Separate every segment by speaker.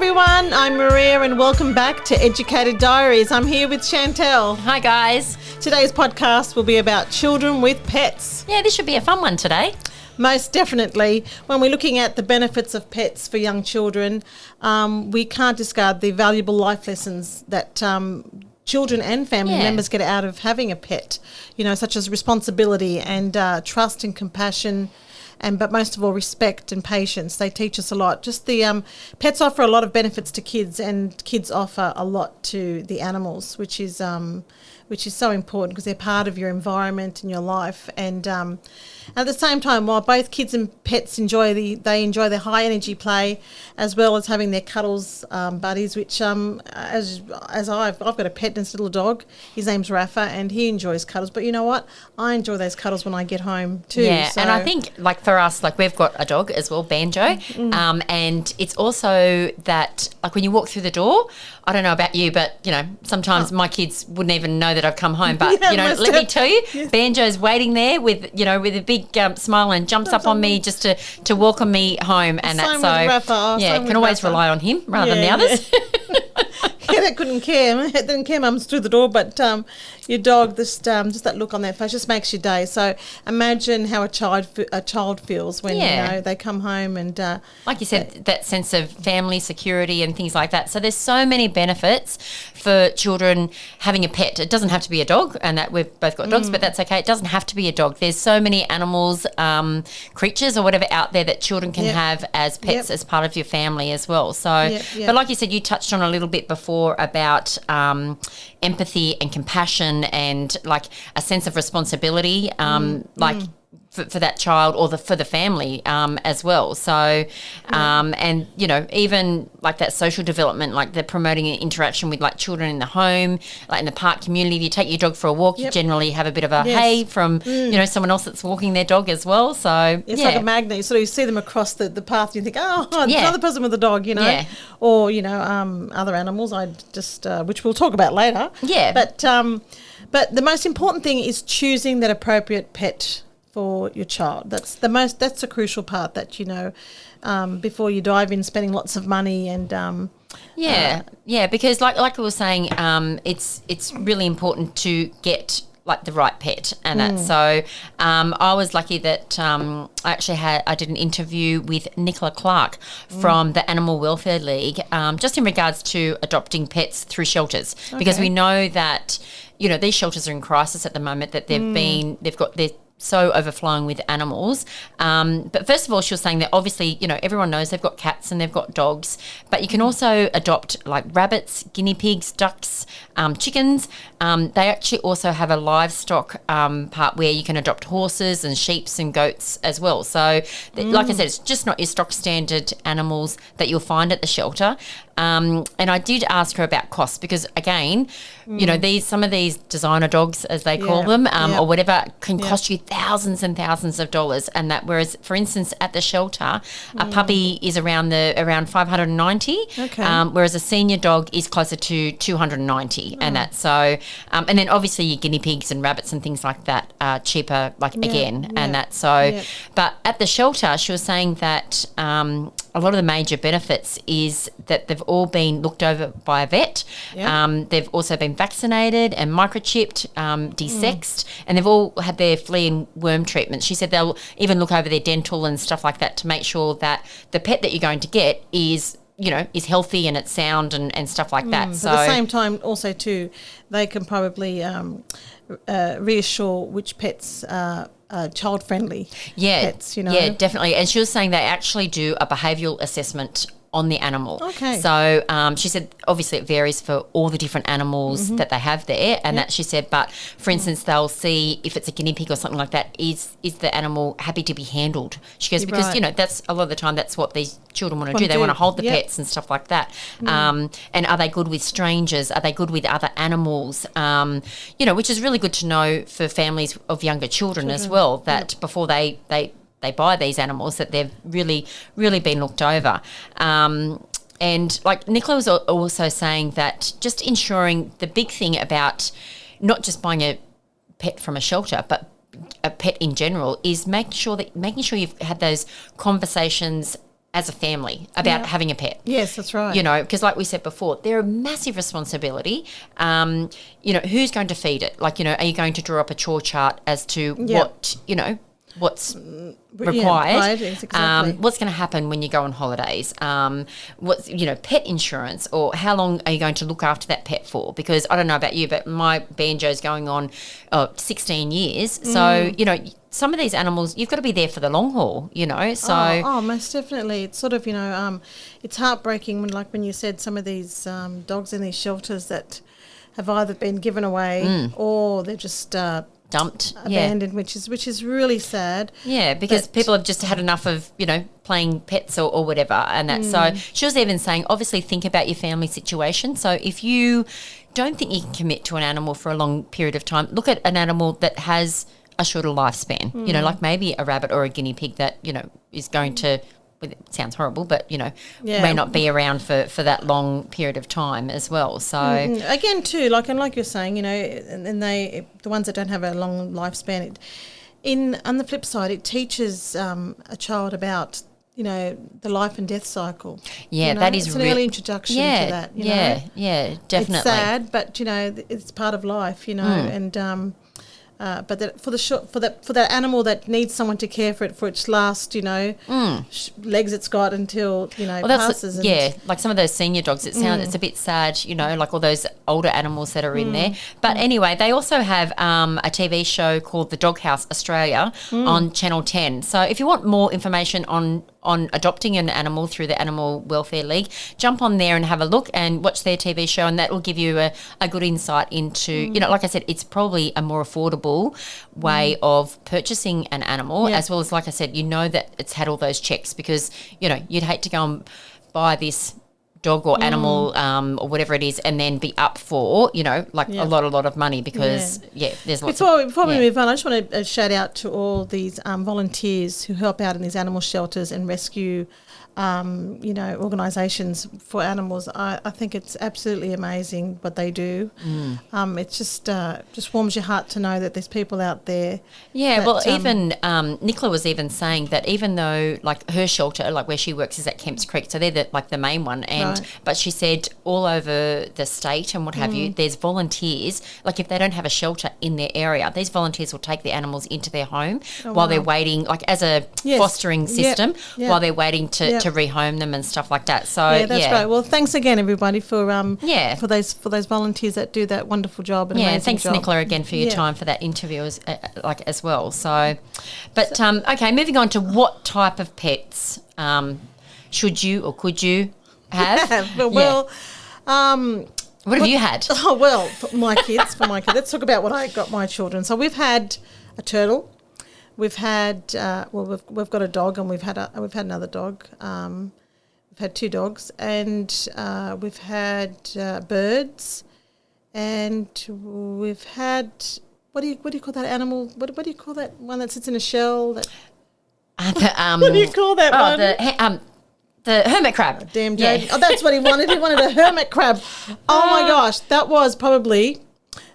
Speaker 1: everyone, I'm Maria and welcome back to Educator Diaries. I'm here with Chantel.
Speaker 2: Hi guys.
Speaker 1: Today's podcast will be about children with pets.
Speaker 2: Yeah, this should be a fun one today.
Speaker 1: Most definitely. When we're looking at the benefits of pets for young children, we can't discard the valuable life lessons that children and family members get out of having a pet, you know, such as responsibility and trust and compassion. But most of all, respect and patience. They teach us a lot. Just the pets offer a lot of benefits to kids, and kids offer a lot to the animals, which is so important because they're part of your environment and your life. And at the same time, while both kids and pets enjoy their high energy play, as well as having their cuddles buddies, which as I've got a pet, this little dog. His name's Rafa, and he enjoys cuddles. But you know what? I enjoy those cuddles when I get home too.
Speaker 2: Yeah,
Speaker 1: so.
Speaker 2: and I think like for us, like we've got a dog as well, Banjo, and it's also that like when you walk through the door, I don't know about you, but you know sometimes my kids wouldn't even know that I've come home. But you know, let me tell you, Banjo's waiting there with a big smile and jumps up on me just to welcome me home, and that's so
Speaker 1: Rafa,
Speaker 2: can always rely on him rather than the others.
Speaker 1: Yeah, that couldn't care. It didn't care, Mum's through the door, but your dog, just that look on their face just makes your day. So imagine how a child feels when they come home and
Speaker 2: like you said, that sense of family security and things like that. So there's so many benefits for children having a pet. It doesn't have to be a dog, and that we've both got dogs, but that's okay. It doesn't have to be a dog. There's so many animals, creatures or whatever out there that children can have as pets as part of your family as well. So, but like you said, you touched on a little bit before about empathy and compassion and like a sense of responsibility, for that child or for the family as well. So, and you know, even like that social development, like they're promoting interaction with like children in the home, like in the park community. If you take your dog for a walk, you generally have a bit of a hey from someone else that's walking their dog as well. So
Speaker 1: it's like a magnet. You sort of see them across the path, and you think, there's another person with a dog, or other animals. I just which we'll talk about later.
Speaker 2: Yeah,
Speaker 1: but the most important thing is choosing that appropriate pet for your child. That's the crucial part that before you dive in spending lots of money and
Speaker 2: because like we were saying, it's really important to get like the right pet and that. So I was lucky that I did an interview with Nicola Clark from the Animal Welfare League, just in regards to adopting pets through shelters, because we know that these shelters are in crisis at the moment, that they're so overflowing with animals. But first of all, she was saying that obviously, everyone knows they've got cats and they've got dogs, but you can also adopt like rabbits, guinea pigs, ducks, chickens. They actually also have a livestock part where you can adopt horses and sheep and goats as well. So like I said, it's just not your stock standard animals that you'll find at the shelter. And I did ask her about costs because, again, some of these designer dogs, as they call them, or whatever, can cost you thousands and thousands of dollars. And that, whereas, for instance, at the shelter, a puppy is around $590, whereas a senior dog is closer to $290, and that. So, and then obviously your guinea pigs and rabbits and things like that are cheaper, and that. So, but at the shelter, she was saying that a lot of the major benefits is that they've all been looked over by a vet. They've also been vaccinated and microchipped, de-sexed, and they've all had their flea and worm treatments. She said they'll even look over their dental and stuff like that to make sure that the pet that you're going to get is healthy and it's sound and stuff like that. So
Speaker 1: at the same time, also too, they can probably reassure which pets are child-friendly pets,
Speaker 2: Yeah, definitely. And she was saying they actually do a behavioural assessment on the animal.
Speaker 1: Okay.
Speaker 2: So she said obviously it varies for all the different animals that they have there, and that she said, but for instance, they'll see if it's a guinea pig or something like that, is the animal happy to be handled? She goes, because that's a lot of the time that's what these children want to do. They want to hold the pets and stuff like that. And are they good with strangers? Are they good with other animals? Which is really good to know for families of younger children as well, that before they buy these animals, that they've really, really been looked over. And like Nicola was also saying that just ensuring, the big thing about not just buying a pet from a shelter, but a pet in general, is making sure you've had those conversations as a family about having a pet.
Speaker 1: Yes, that's right.
Speaker 2: You know, because like we said before, they're a massive responsibility. You know, who's going to feed it? Like, you know, are you going to draw up a chore chart as to what, you know, what's required?
Speaker 1: Exactly.
Speaker 2: What's going to happen when you go on holidays? What's, you know, pet insurance, or how long are you going to look after that pet for? Because I don't know about you, but my banjo's going on 16 years. So, you know, some of these animals, you've got to be there for the long haul, you know. So
Speaker 1: oh, most definitely. It's sort of, you know, it's heartbreaking when you said some of these dogs in these shelters that have either been given away or they're just
Speaker 2: dumped,
Speaker 1: abandoned, which is really sad.
Speaker 2: Yeah, because people have just had enough of, you know, playing pets or whatever, and that. So she was even saying, obviously, think about your family situation. So if you don't think you can commit to an animal for a long period of time, look at an animal that has a shorter lifespan. You know, like maybe a rabbit or a guinea pig that, you know, is going to. It sounds horrible, but, you know, may not be around for that long period of time as well. So
Speaker 1: again, too, like you're saying, you know, and the ones that don't have a long lifespan, on the flip side, it teaches a child about, you know, the life and death cycle.
Speaker 2: Yeah,
Speaker 1: you know?
Speaker 2: that is
Speaker 1: it's an early introduction to that. You know?
Speaker 2: Yeah, definitely.
Speaker 1: It's sad, but, you know, it's part of life, you know, and. But for that animal that needs someone to care for it for its last, you know, legs it's got until, you know, passes.
Speaker 2: Like some of those senior dogs, it's a bit sad, you know, like all those older animals that are in there. But anyway, they also have a TV show called The Doghouse Australia on Channel 10. So if you want more information on adopting an animal through the Animal Welfare League, jump on there and have a look and watch their TV show, and that will give you a good insight into, you know, like I said, it's probably a more affordable way of purchasing an animal, as well as, like I said, you know that it's had all those checks, because, you know, you'd hate to go and buy this dog or animal or whatever it is and then be up for, you know, like a lot of money, because there's lots
Speaker 1: before we move on, I just want to shout out to all these volunteers who help out in these animal shelters and rescue you know, organisations for animals. I think it's absolutely amazing what they do. It's just warms your heart to know that there's people out there.
Speaker 2: Yeah, well, even Nicola was even saying that even though, like, her shelter, like where she works, is at Kemps Creek, so they're the main one, and but she said all over the state and what have you, there's volunteers. Like, if they don't have a shelter in their area, these volunteers will take the animals into their home while they're waiting, like as a fostering system, while they're waiting to rehome them and stuff like that. So
Speaker 1: that's great. Well, thanks again, everybody, for those volunteers that do that wonderful job.
Speaker 2: Thanks, Nicola, again for your time for that interview as well. So, but okay, moving on to what type of pets should you or could you have?
Speaker 1: Well.
Speaker 2: What have you had?
Speaker 1: Oh, well, for my kids. Let's talk about what I got my children. So we've had a turtle. We've had we've got a dog, and we've had another dog. We've had two dogs, and we've had birds, and we've had what do you call that animal? What do you call that one that sits in a shell? That what do you call that one?
Speaker 2: The hermit crab.
Speaker 1: Oh, damn, Jade. Oh, that's what he wanted. He wanted a hermit crab. Oh my gosh, that was probably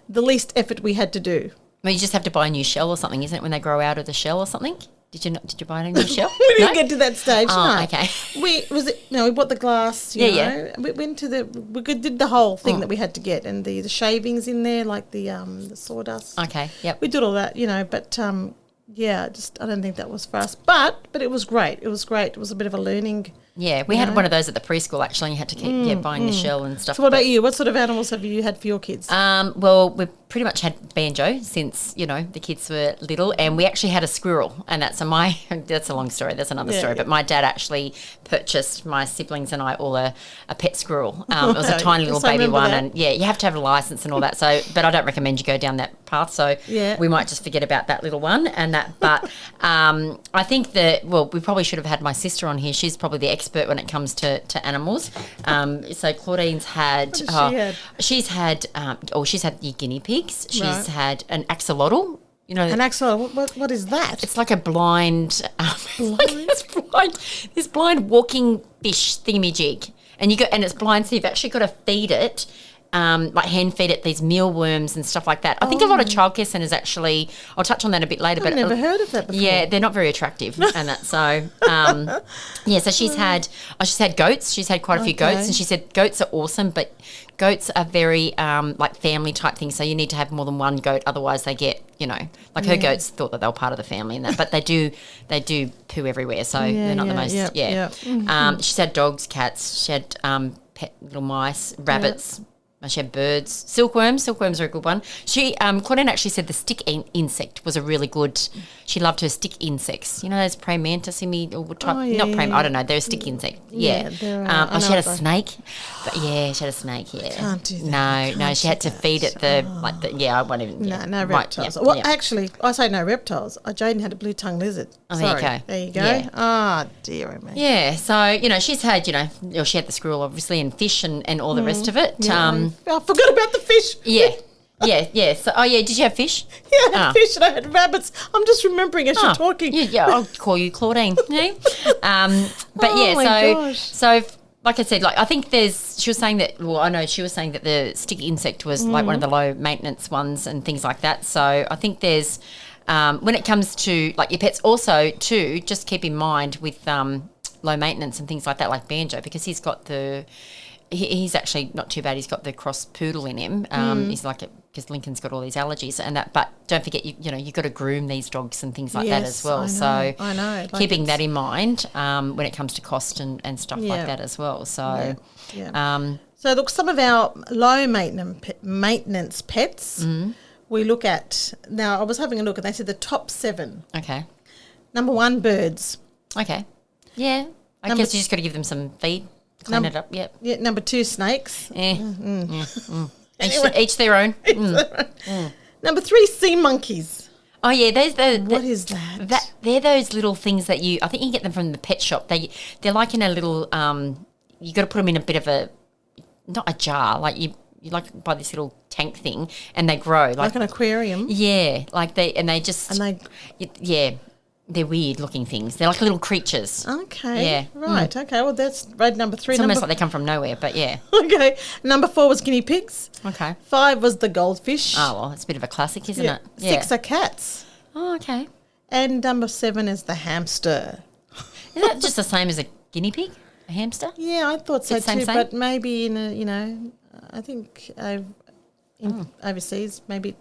Speaker 1: the least effort we had to do.
Speaker 2: Well, you just have to buy a new shell or something, isn't it? When they grow out of the shell or something. Did you buy a new shell?
Speaker 1: We didn't get to that stage.
Speaker 2: Oh,
Speaker 1: no.
Speaker 2: okay.
Speaker 1: We bought the glass. You know. We went to did the whole thing that we had to get, and the shavings in there, like the sawdust.
Speaker 2: Okay. Yep.
Speaker 1: We did all that, you know, but I don't think that was for us. But it was great. It was great. It was a bit of a learning.
Speaker 2: Yeah, we had one of those at the preschool, actually. You had to keep buying the shell and stuff.
Speaker 1: So what about you? What sort of animals have you had for your kids?
Speaker 2: Well, we've pretty much had Banjo since, you know, the kids were little, and we actually had a squirrel, and that's a long story. That's another story. But my dad actually purchased my siblings and I all a pet squirrel. It was a tiny little baby one, and you have to have a license and all that. So, but I don't recommend you go down that path. So we might just forget about that little one and that. But I think that we probably should have had my sister on here. She's probably the expert when it comes to animals. So Claudine's had. She's had your guinea pigs. She's had an axolotl. You know,
Speaker 1: an axolotl. What is that?
Speaker 2: It's like a blind, this blind walking fish thingamajig, and it's blind, so you've actually got to feed it like hand feed it these mealworms and stuff like that. I think a lot of childcare centres actually, I'll touch on that a bit later.
Speaker 1: I've never heard of that before.
Speaker 2: Yeah, they're not very attractive, and that so so she's had goats. She's had quite a few goats, and she said goats are awesome, but goats are very like family type things. So you need to have more than one goat, otherwise they get like her goats thought that they were part of the family and that, but they do poo everywhere, so they're not the most. She's had dogs, cats. She had pet little mice, rabbits. She had birds, silkworms. Silkworms are a good one. Claudine actually said the stick insect was a really good. She loved her stick insects. You know those praying mantis type, not praying. I don't know. They're a stick insect. Yeah.
Speaker 1: She
Speaker 2: had a snake. But she had a snake. Yeah.
Speaker 1: Can't do that.
Speaker 2: No. She had to feed it I won't even.
Speaker 1: No reptiles. Actually, I say no reptiles. Jaden had a blue tongue lizard.
Speaker 2: Oh,
Speaker 1: Sorry.
Speaker 2: there
Speaker 1: you go.
Speaker 2: Yeah.
Speaker 1: Oh, dear me.
Speaker 2: Yeah. So she's had she had the squirrel obviously and fish and all the rest of it.
Speaker 1: Yeah. I forgot about the fish.
Speaker 2: Yeah. So, did you have fish?
Speaker 1: Yeah, I had fish and I had rabbits. I'm just remembering as you're talking.
Speaker 2: Yeah, I'll call you Claudine.
Speaker 1: Gosh.
Speaker 2: So like I said, like I think she was saying that. Well, I know she was saying that the stick insect was like one of the low maintenance ones and things like that. So I think there's when it comes to like your pets, also too, just keep in mind with low maintenance and things like that, like Banjo, because he's got he's actually not too bad. He's got the cross poodle in him. He's like because Lincoln's got all these allergies and that. But don't forget, you've got to groom these dogs and things like that as well.
Speaker 1: I know.
Speaker 2: Like keeping that in mind when it comes to cost and stuff like that as well. So,
Speaker 1: so look, some of our low maintenance pets we look at now. I was having a look and they said the top 7.
Speaker 2: Okay.
Speaker 1: Number 1, birds.
Speaker 2: Okay. Yeah. I guess you just got to give them some feed. Clean it up, yep.
Speaker 1: Yeah, number 2, snakes.
Speaker 2: Anyway. Each their own.
Speaker 1: Number 3, sea monkeys.
Speaker 2: Oh, yeah.
Speaker 1: What is that?
Speaker 2: They're those little things that I think you can get them from the pet shop. They're like in a little, you got to put them in a bit of not a jar, like you like buy this little tank thing and they grow.
Speaker 1: Like an aquarium?
Speaker 2: Yeah. They're weird looking things. They're like little creatures.
Speaker 1: Okay.
Speaker 2: Yeah.
Speaker 1: Right. Okay. Well, that's right. Number 3.
Speaker 2: It's almost like they come from nowhere, but yeah.
Speaker 1: Okay. Number 4 was guinea pigs.
Speaker 2: Okay.
Speaker 1: 5 was the goldfish.
Speaker 2: Oh, well, it's a bit of a classic, isn't it? Yeah.
Speaker 1: 6 are cats.
Speaker 2: Oh, okay.
Speaker 1: And number 7 is the hamster.
Speaker 2: Is that just the same as a guinea pig? A hamster?
Speaker 1: Yeah, I thought so
Speaker 2: same,
Speaker 1: too.
Speaker 2: same?
Speaker 1: But maybe I think overseas, maybe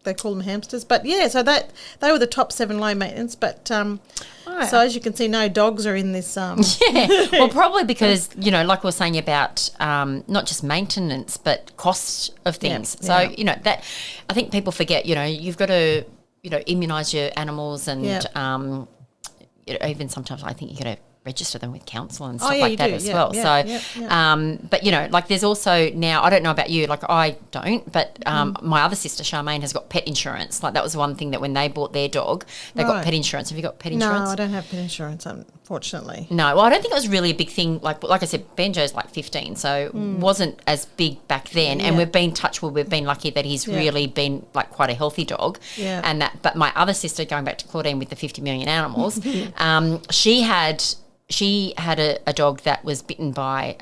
Speaker 1: they call them hamsters. But yeah, so they were the top 7 low maintenance. But so as you can see, no dogs are in this.
Speaker 2: Yeah, well, probably because like we were saying about not just maintenance but cost of things. So that I think people forget. You've got to immunise your animals and even sometimes I think you got to register them with council and stuff like that as well. But like there's also now, I don't know about you, like I don't, but my other sister Charmaine has got pet insurance. Like that was one thing that when they bought their dog, they got pet insurance. Have you got pet insurance?
Speaker 1: No, I don't have pet insurance, unfortunately.
Speaker 2: No, well, I don't think it was really a big thing. Like I said, Banjo's like 15, so wasn't as big back then. And we've been we've been lucky that he's really been like quite a healthy dog. Yeah. And that, but my other sister, going back to Claudine with the 50 million animals, she had a dog that was bitten by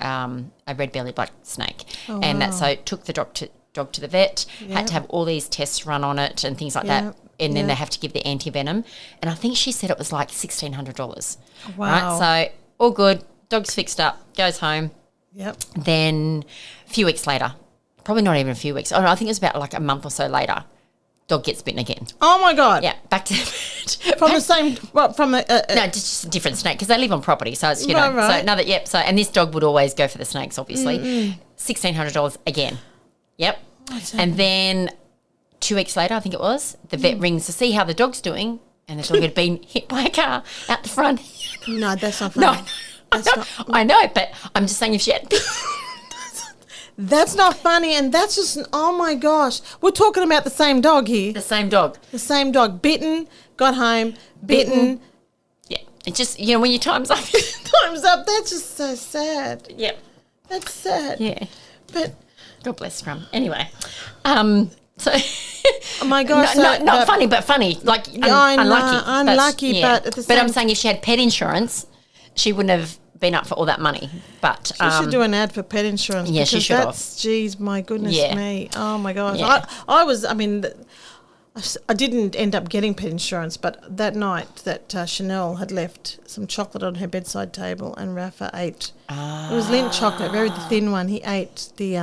Speaker 2: a red-bellied black snake, and that so took the dog to the vet, had to have all these tests run on it and things like that, and then they have to give the antivenom, and I think she said it was like $1,600.
Speaker 1: Wow!
Speaker 2: Right? So all good, dog's fixed up, goes home.
Speaker 1: Yep.
Speaker 2: Then a few weeks later, probably not even a few weeks. I think it was about like a month or so later. Dog gets bitten again.
Speaker 1: Oh my God!
Speaker 2: Yeah, back to
Speaker 1: from the same. What from the?
Speaker 2: No, just a different snake because they live on property, so it's
Speaker 1: Right.
Speaker 2: So another So and this dog would always go for the snakes, obviously. $1,600 again. Yep. And then 2 weeks later, I think it was, the vet rings to see how the dog's doing, and the dog had been hit by a car out the front.
Speaker 1: No, that's not funny.
Speaker 2: I know, but I'm just saying if she had.
Speaker 1: That's not funny, and that's just, oh my gosh. We're talking about the same dog here.
Speaker 2: The same dog.
Speaker 1: The same dog. Bitten, got home, bitten.
Speaker 2: Yeah. It's just, when your time's up.
Speaker 1: Time's up. That's just so sad.
Speaker 2: Yep.
Speaker 1: That's sad.
Speaker 2: Yeah.
Speaker 1: But.
Speaker 2: God bless Scrum. Anyway. So.
Speaker 1: Oh my gosh.
Speaker 2: Not funny, but funny. Like, unlucky.
Speaker 1: Unlucky, but at the same
Speaker 2: But I'm saying if she had pet insurance, she wouldn't have been up for all that money. But
Speaker 1: she should do an ad for pet insurance.
Speaker 2: Yeah, she should have.
Speaker 1: Geez, my goodness me. Oh, my gosh.
Speaker 2: Yeah.
Speaker 1: I didn't end up getting pet insurance, but that night that Chanel had left some chocolate on her bedside table and Rafa ate. It was Lindt chocolate, very thin one. He ate the,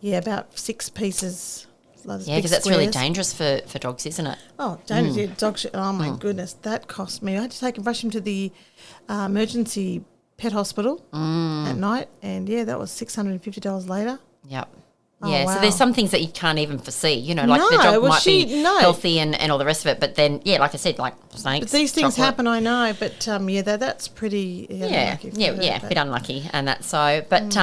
Speaker 1: about 6 pieces.
Speaker 2: Yeah, because that's really dangerous for dogs, isn't it?
Speaker 1: Oh, dangerous. Yeah, dogs. Oh, my goodness. That cost me. I had to take and rush him to the emergency pet hospital at night. And, that was $650 later.
Speaker 2: Yep.
Speaker 1: Oh,
Speaker 2: yeah,
Speaker 1: wow.
Speaker 2: so there's some things that you can't even foresee, the dog might be healthy and all the rest of it. But then, like I said, like snakes,
Speaker 1: but these things
Speaker 2: chocolate.
Speaker 1: happen, I know. But, that's pretty unlucky.
Speaker 2: A bit unlucky. And that's so. But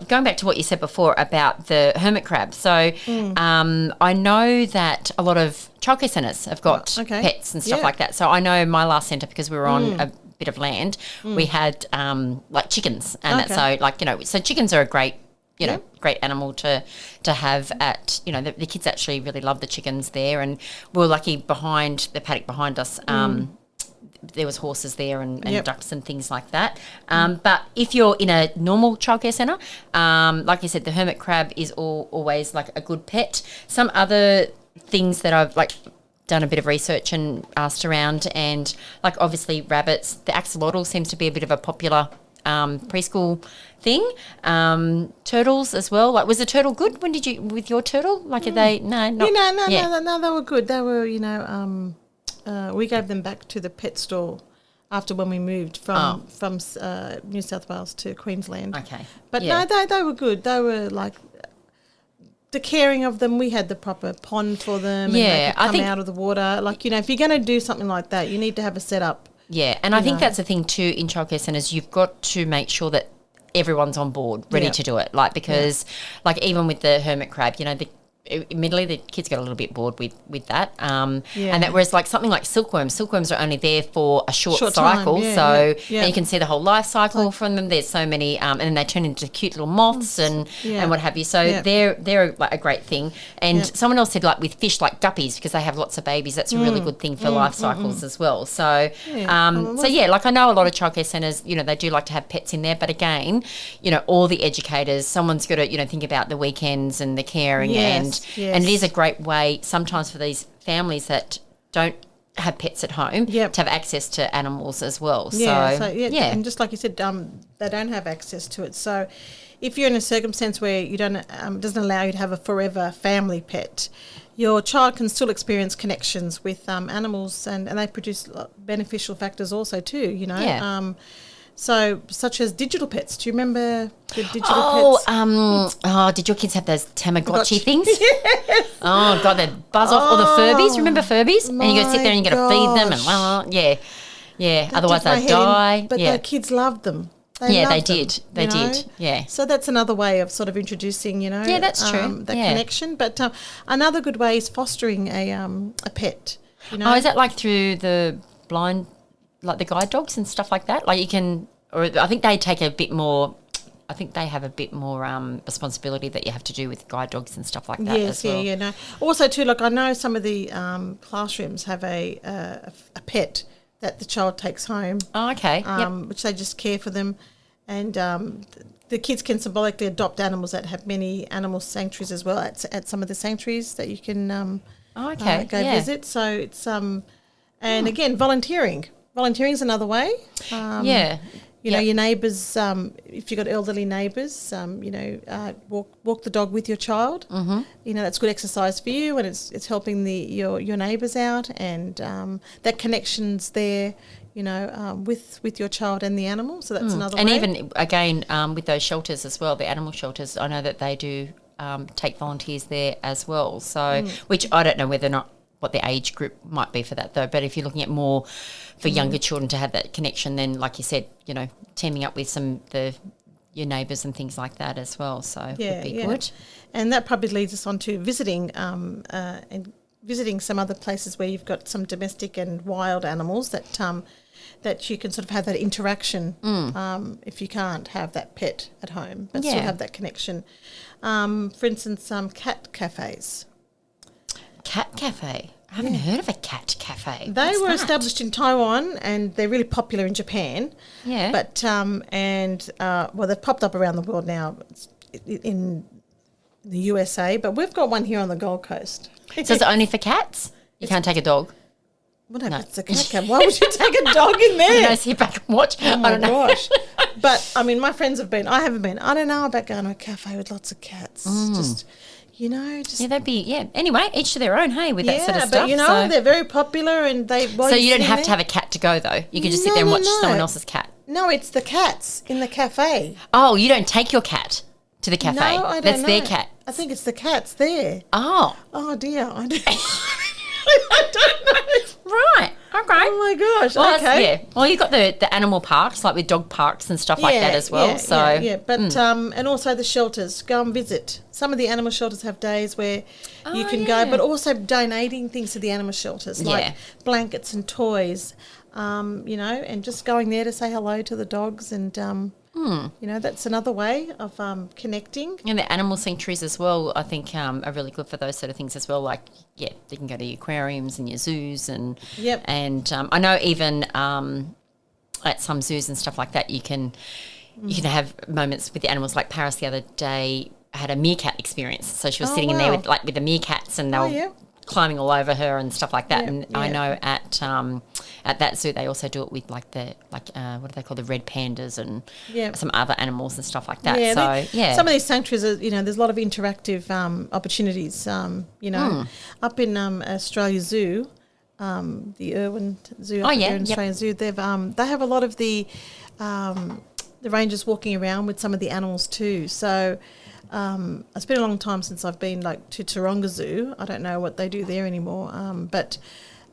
Speaker 2: going back to what you said before about the hermit crab. So I know that a lot of childcare centres have got pets and stuff like that. So I know my last centre, because we were on a bit of land, we had like chickens. And that's so, so chickens are a great great animal to have at, the kids actually really love the chickens there. And we were lucky behind the paddock behind us, there was horses there and ducks and things like that. But if you're in a normal childcare centre, like you said, the hermit crab is always like a good pet. Some other things that I've done a bit of research and asked around, and obviously rabbits, the axolotl seems to be a bit of a popular preschool thing. Turtles as well. Was the turtle good? When did you with your turtle? Are they no,
Speaker 1: they were good. They were we gave them back to the pet store after when we moved from New South Wales to Queensland.
Speaker 2: Okay,
Speaker 1: but no, they were good. They were the caring of them. We had the proper pond for them.
Speaker 2: Yeah,
Speaker 1: and they could come out of the water. If you're going to do something like that, you need to have a setup.
Speaker 2: Yeah, and I think that's the thing too in childcare centres. You've got to make sure that everyone's on board, ready to do it. Because even with the hermit crab, admittedly the kids got a little bit bored with that. And that whereas something like silkworms are only there for a short cycle.
Speaker 1: Time.
Speaker 2: And you can see the whole life cycle from them. There's so many, and then they turn into cute little moths and what have you. So they're a great thing. And someone else said with fish, guppies, because they have lots of babies, that's a really good thing for life cycles as well. So, I know a lot of childcare centres, they do like to have pets in there, but again, all the educators, someone's got to, think about the weekends and the caring and it is a great way sometimes for these families that don't have pets at home to have access to animals as well.
Speaker 1: And just like you said, they don't have access to it. So if you're in a circumstance where you don't, doesn't allow you to have a forever family pet, your child can still experience connections with animals, and they produce beneficial factors also too. So, such as digital pets. Do you remember the digital pets? Did
Speaker 2: your kids have those Tamagotchi things? Yes. Oh, God, they'd buzz off. Or the Furbies. Remember Furbies? And you got to sit there and you got to feed them. And, yeah. Otherwise they'd die.
Speaker 1: But the kids loved them. They did. They did. Yeah. So that's another way of sort of introducing,
Speaker 2: Yeah, that's true.
Speaker 1: That connection. But another good way is fostering a pet.
Speaker 2: Oh, is that through the blind, the guide dogs and stuff like that? You can, or I think they take a bit more. I think they have a bit more responsibility that you have to do with guide dogs and stuff like that as well.
Speaker 1: Yes, no. Also, too, I know some of the classrooms have a pet that the child takes home.
Speaker 2: Oh, okay.
Speaker 1: Which they just care for them. And the kids can symbolically adopt animals that have many animal sanctuaries as well at some of the sanctuaries that you can go visit. So it's, and again, volunteering. Volunteering is another way. Your neighbours, if you've got elderly neighbours, walk the dog with your child. Mm-hmm. That's good exercise for you, and it's helping your neighbours out, and that connection's there, with your child and the animal. So that's another way.
Speaker 2: And even, again, with those shelters as well, the animal shelters, I know that they do take volunteers there as well. So, which I don't know whether or not what the age group might be for that though, but if you're looking at more for younger children to have that connection, then like you said, teaming up with your neighbours and things like that as well, so would be good.
Speaker 1: And that probably leads us on to visiting and visiting some other places where you've got some domestic and wild animals that you can sort of have that interaction if you can't have that pet at home, but still have that connection. For instance, cat cafes.
Speaker 2: Cat cafe. I haven't heard of a cat cafe.
Speaker 1: They
Speaker 2: What's
Speaker 1: were
Speaker 2: that?
Speaker 1: established in Taiwan, and they're really popular in Japan.
Speaker 2: Yeah.
Speaker 1: But well, they've popped up around the world now in the USA. But we've got one here on the Gold Coast.
Speaker 2: So is it only for cats? You can't take a dog?
Speaker 1: Well, no, it's a cat cafe. Why would you take a dog in
Speaker 2: You
Speaker 1: there?
Speaker 2: know, sit back and watch.
Speaker 1: Oh
Speaker 2: I
Speaker 1: my
Speaker 2: don't know.
Speaker 1: gosh. But I mean, my friends have been. I haven't been. I don't know about going to a cafe with lots of cats. Just,
Speaker 2: Yeah, they'd be, Anyway, each to their own, hey, with that sort of stuff.
Speaker 1: but you know,
Speaker 2: so.
Speaker 1: they're very popular, and they.
Speaker 2: So you don't have to have a cat to go, though. You can just sit there and watch someone else's cat.
Speaker 1: No, it's the cats in the cafe.
Speaker 2: Oh, you don't take your cat to the cafe.
Speaker 1: No, I don't
Speaker 2: That's
Speaker 1: know.
Speaker 2: their cat.
Speaker 1: I think it's the cats there.
Speaker 2: Oh.
Speaker 1: Oh dear, I don't. I don't know.
Speaker 2: Right. Okay.
Speaker 1: Oh my gosh.
Speaker 2: Well,
Speaker 1: okay.
Speaker 2: yeah. Well, you've got the animal parks, like with dog parks and stuff like that as well.
Speaker 1: But and also the shelters. Go and visit. Some of the animal shelters have days where you can go, but also donating things to the animal shelters, like blankets and toys. You know, and just going there to say hello to the dogs, and you know, that's another way of connecting.
Speaker 2: And the animal sanctuaries as well, I think, are really good for those sort of things as well. Like, they can go to your aquariums and your zoos, and I know even at some zoos and stuff like that, you can have moments with the animals. Like Paris the other day had a meerkat experience, so she was sitting in there with the meerkats, and they were climbing all over her and stuff like that. I know at that zoo they also do it with what do they call, the red pandas and some other animals and stuff like that.
Speaker 1: Some of these sanctuaries are, you know, there's a lot of interactive opportunities. You know, up in Australia Zoo, the Irwin Zoo up there in Australia Zoo, they have a lot of the rangers walking around with some of the animals too. So. It's been a long time since I've been to Taronga Zoo. I don't know what they do there anymore. But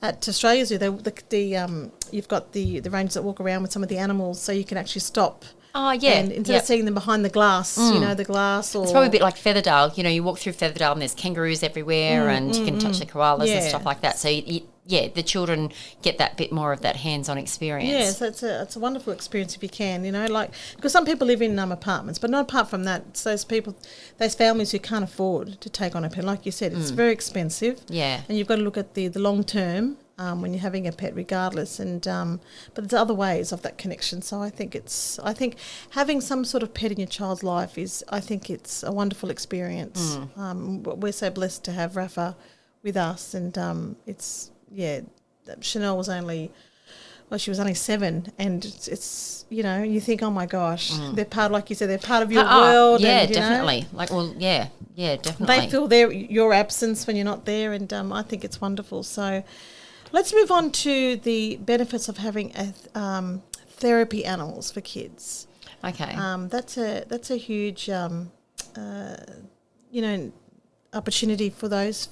Speaker 1: at Australia Zoo, you've got the rangers that walk around with some of the animals, so you can actually stop. Oh yeah, and instead of seeing them behind the glass, you know, the glass. Or
Speaker 2: it's probably a bit like Featherdale. You know, you walk through Featherdale and there's kangaroos everywhere, and you can touch the koalas and stuff like that. So the children get that bit more of that hands-on experience.
Speaker 1: Yes, it's a wonderful experience if you can, you know, because some people live in apartments, but not apart from that, it's those families who can't afford to take on a pet. Like you said, it's very expensive. Yeah. And you've got to look at the long term when you're having a pet regardless, and but there's other ways of that connection. So I think having some sort of pet in your child's life it's a wonderful experience. We're so blessed to have Rafa with us, and Chanel was only 7, and it's you know, you think, oh my gosh, they're part, like you said, they're part of your world.
Speaker 2: Yeah,
Speaker 1: and,
Speaker 2: definitely. Definitely.
Speaker 1: They feel your absence when you're not there, and I think it's wonderful. So let's move on to the benefits of having therapy animals for kids.
Speaker 2: Okay.
Speaker 1: That's a huge opportunity for those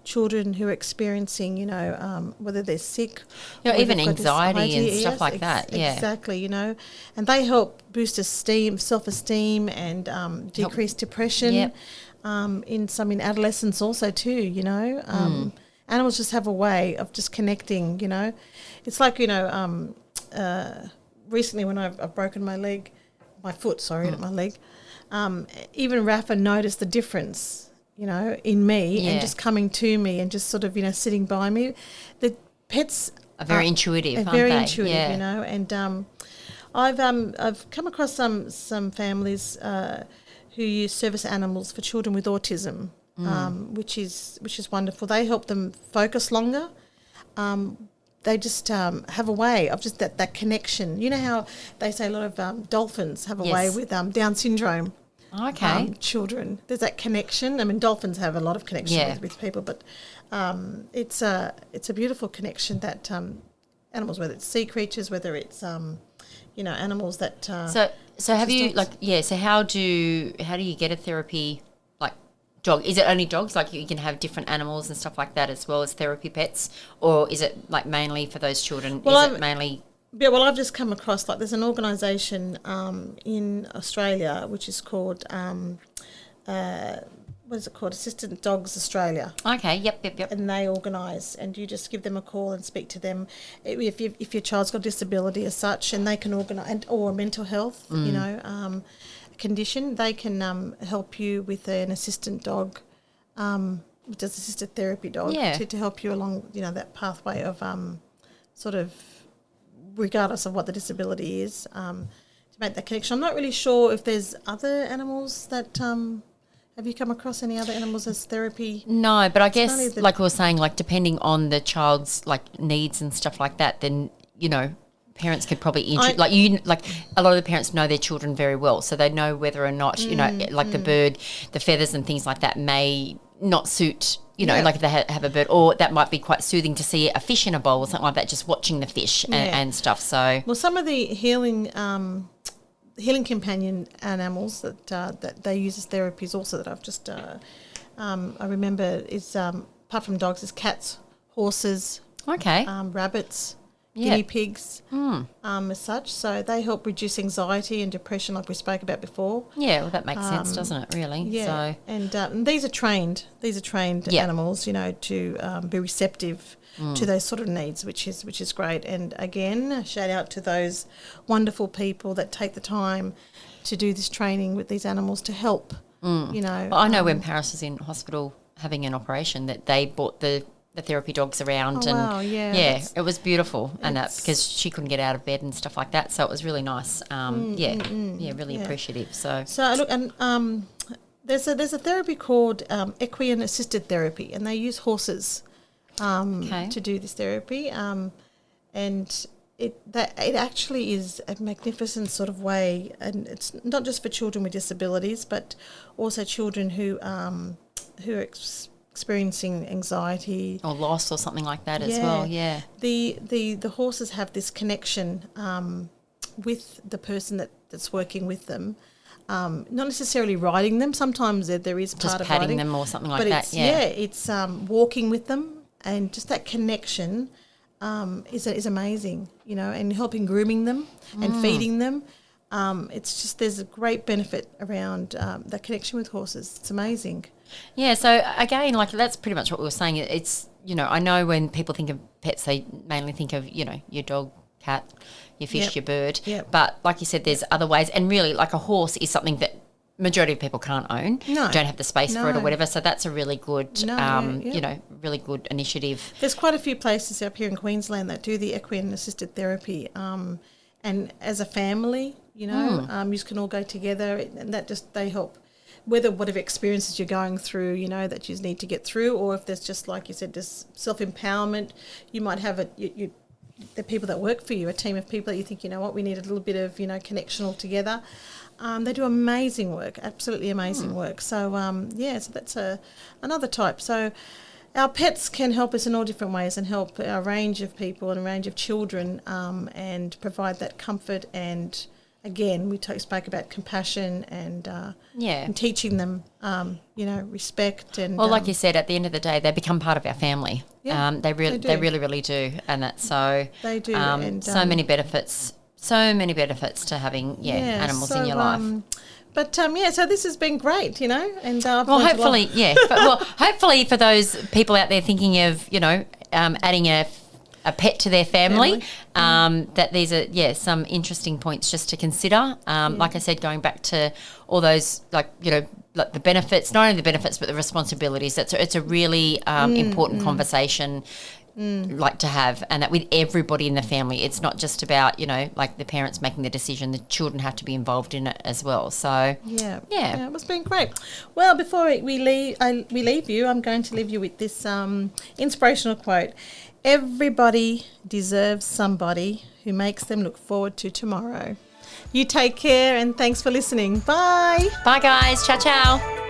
Speaker 1: children who are experiencing, you know, whether they're sick,
Speaker 2: or even anxiety and stuff like that. Yeah,
Speaker 1: exactly. You know, and they help boost self-esteem, and decrease depression. Yep. In adolescents also too. You know, animals just have a way of just connecting. You know, it's like, you know, recently when I've broken my foot, not my leg. Even Rafa noticed the difference, you know, in me, and just coming to me and just sort of, you know, sitting by me. The pets
Speaker 2: are very intuitive, aren't
Speaker 1: very
Speaker 2: they?
Speaker 1: intuitive, you know. And I've come across some families who use service animals for children with autism, which is wonderful. They help them focus longer. They just have a way of just that connection. You know how they say a lot of dolphins have a way with Down syndrome.
Speaker 2: Okay.
Speaker 1: Children. There's that connection. I mean, dolphins have a lot of connection with people, but it's a beautiful connection that animals, whether it's sea creatures, whether it's you know, animals that.
Speaker 2: So have you So how do you get a therapy dog? Is it only dogs? Like, you can have different animals and stuff like that as well as therapy pets, or is it like mainly for those children? Well,
Speaker 1: I've just come across, there's an organisation in Australia which is called what is it called? Assistant Dogs Australia.
Speaker 2: Okay. Yep.
Speaker 1: And they organise, and you just give them a call and speak to them if your child's got a disability as such, and they can organise, or mental health, you condition. They can help you with an assistant dog which is assisted therapy dog, to help you along, that pathway of sort of, regardless of what the disability is, to make that connection. I'm not really sure if there's other animals that have you come across any other animals as therapy?
Speaker 2: No, but I guess like we were saying, like depending on the child's like needs and stuff like that, then parents could probably a lot of the parents know their children very well, so they know whether or not like the bird, the feathers and things like that may not suit. Like if they have a bird, or that might be quite soothing to see a fish in a bowl or something like that, just watching the fish and stuff. So,
Speaker 1: well, some of the healing companion animals that they use as therapies also that I've just I remember is apart from dogs is cats, horses, rabbits, guinea pigs, as such. So they help reduce anxiety and depression, like we spoke about before.
Speaker 2: Yeah, well, that makes sense, doesn't it? Really.
Speaker 1: Yeah. So. And these are trained. Animals, to be receptive to those sort of needs, which is great. And again, shout out to those wonderful people that take the time to do this training with these animals to help.
Speaker 2: Well, I know when Paris was in hospital having an operation that they brought the therapy dogs around it was beautiful, and that's because she couldn't get out of bed and stuff like that, so it was really nice. Really appreciative. So
Speaker 1: look, and there's a therapy called equine assisted therapy, and they use horses to do this therapy, and it actually is a magnificent sort of way, and it's not just for children with disabilities, but also children who are experiencing anxiety
Speaker 2: or loss or something like that as well. Yeah,
Speaker 1: the horses have this connection with the person that's working with them. Not necessarily riding them. Sometimes there is
Speaker 2: just
Speaker 1: part of
Speaker 2: patting
Speaker 1: riding
Speaker 2: them or something like
Speaker 1: but
Speaker 2: that.
Speaker 1: It's walking with them, and just that connection is amazing. And helping grooming them and feeding them. It's just there's a great benefit around that connection with horses. It's amazing.
Speaker 2: Yeah, so again, like that's pretty much what we were saying. It's, I know when people think of pets, they mainly think of, your dog, cat, your fish, your bird. Yep. But like you said, there's other ways. And really, like a horse is something that majority of people can't own. No. Don't have the space for it or whatever. So that's a really good, really good initiative.
Speaker 1: There's quite a few places up here in Queensland that do the equine assisted therapy. And as a family, you can all go together, and they help. Whether whatever experiences you're going through, that you need to get through, or if there's just, like you said, just self-empowerment, you might have the people that work for you, a team of people that you think, we need a little bit of, connection all together. They do amazing work, absolutely amazing work. So, so that's another type. So our pets can help us in all different ways and help a range of people and a range of children and provide that comfort and... Again, we spoke about compassion and teaching them, respect and.
Speaker 2: Well, like you said, at the end of the day, they become part of our family. Yeah, they really do, and that's so. They do, and so many benefits. So many benefits to having animals in your life.
Speaker 1: So this has been great, and
Speaker 2: hopefully, hopefully for those people out there thinking of, adding a pet to their family. That these are some interesting points just to consider. Like I said, going back to all those like the benefits, not only the benefits but the responsibilities. It's a really important conversation like to have, and that with everybody in the family. It's not just about like the parents making the decision. The children have to be involved in it as well. So it was been great. Well, before we leave you, I'm going to leave you with this inspirational quote. Everybody deserves somebody who makes them look forward to tomorrow. You take care, and thanks for listening. Bye. Bye, guys. Ciao, ciao.